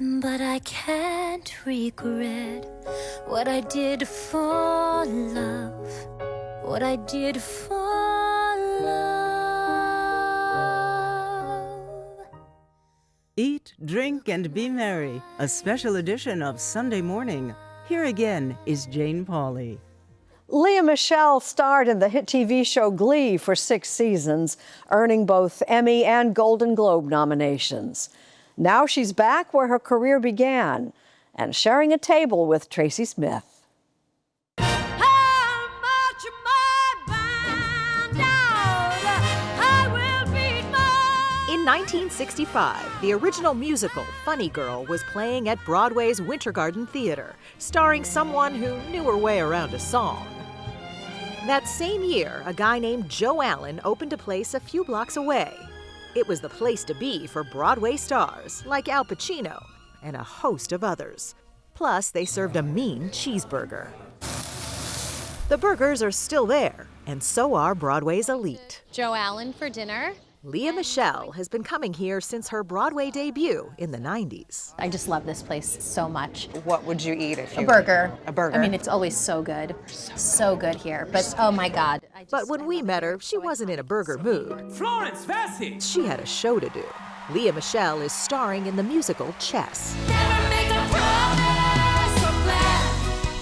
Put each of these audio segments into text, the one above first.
But I can't regret what I did for love, what I did for love. Eat, drink, and be merry, a special edition of Sunday Morning. Here again is Jane Pauley. Lea Michele starred in the hit TV show Glee for 6 seasons, earning both Emmy and Golden Globe nominations. Now she's back where her career began and sharing a table with Tracy Smith. In 1965, the original musical Funny Girl was playing at Broadway's Winter Garden Theater, starring someone who knew her way around a song. That same year, a guy named Joe Allen opened a place a few blocks away. It was the place to be for Broadway stars like Al Pacino and a host of others. Plus, they served a mean cheeseburger. The burgers are still there, and so are Broadway's elite. Joe Allen for dinner. Lea Michele has been coming here since her Broadway debut in the 90s. I just love this place so much. What would you eat if you... A burger. A burger. I mean, it's always so good. So good here. But oh my God. But when we met her, she wasn't in a burger mood. Florence Vesey! She had a show to do. Lea Michele is starring in the musical Chess. Never make a promise or plan.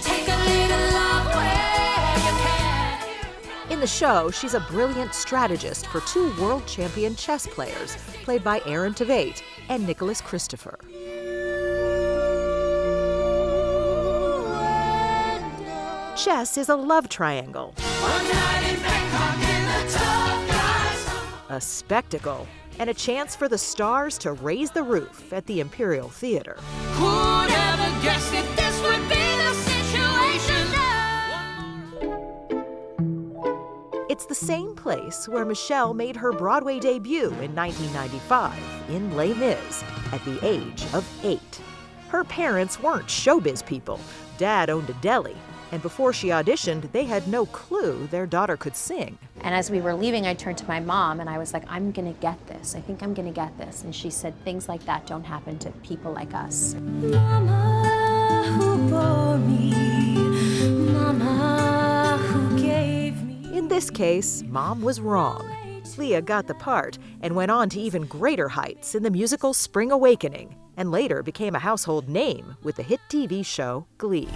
Take a little love where you can. In the show, she's a brilliant strategist for 2 world champion chess players, played by Aaron Tveit and Nicholas Christopher. Chess is a love triangle, a spectacle, and a chance for the stars to raise the roof at the Imperial Theater. Who'd ever guess that this would be the situation? It's the same place where Michele made her Broadway debut in 1995 in Les Mis at the age of 8. Her parents weren't showbiz people. Dad owned a deli, and before she auditioned, they had no clue their daughter could sing. And as we were leaving, I turned to my mom and I was like, I'm gonna get this. I think I'm gonna get this. And she said, things like that don't happen to people like us. Mama who bore me, Mama who gave me. In this case, Mom was wrong. Lea got the part and went on to even greater heights in the musical Spring Awakening, and later became a household name with the hit TV show Glee.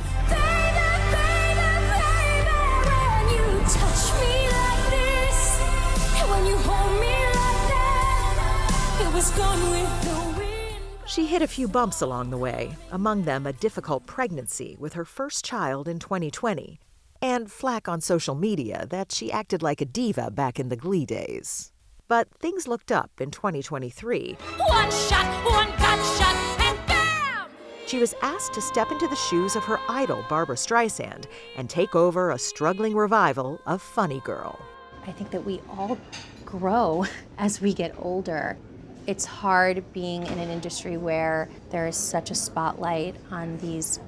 She hit a few bumps along the way, among them a difficult pregnancy with her first child in 2020, and flack on social media that she acted like a diva back in the Glee days. But things looked up in 2023. One shot, one gut shot, and bam! She was asked to step into the shoes of her idol, Barbra Streisand, and take over a struggling revival of Funny Girl. I think that we all grow as we get older. It's hard being in an industry where there is such a spotlight on these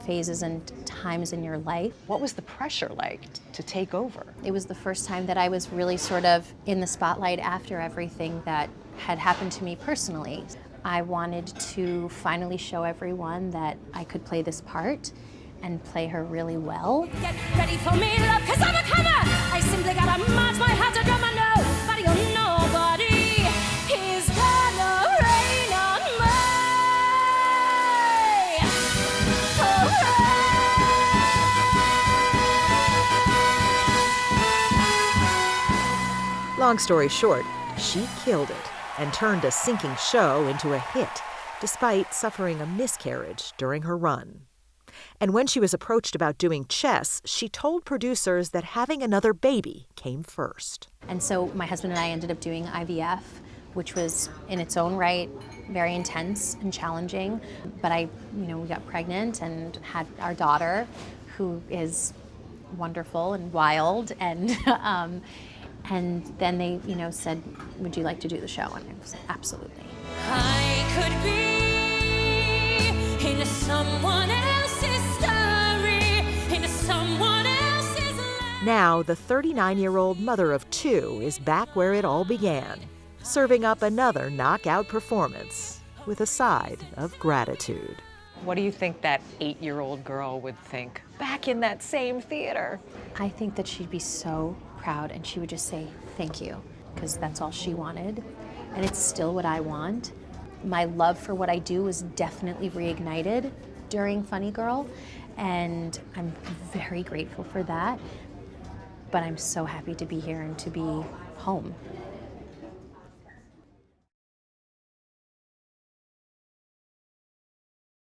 phases and times in your life. What was the pressure like to take over? It was the first time that I was really sort of in the spotlight after everything that had happened to me personally. I wanted to finally show everyone that I could play this part and play her really well. Get ready for me, love, 'cause I'm a comer. I simply gotta march my heart to drum my nobody or nobody is gonna rain on me. Long story short, she killed it and turned a sinking show into a hit, despite suffering a miscarriage during her run. And when she was approached about doing Chess, she told producers that having another baby came first. And so my husband and I ended up doing IVF, which was in its own right very intense and challenging. But we got pregnant and had our daughter, who is wonderful and wild, and then they said, would you like to do the show? And I was absolutely. I could be in someone else's story, in someone else's life. Now, the 39-year-old mother of 2 is back where it all began, serving up another knockout performance with a side of gratitude. What do you think that 8-year-old girl would think back in that same theater? I think that she'd be so proud and she would just say thank you, because that's all she wanted. And it's still what I want. My love for what I do was definitely reignited during Funny Girl, and I'm very grateful for that. But I'm so happy to be here and to be home.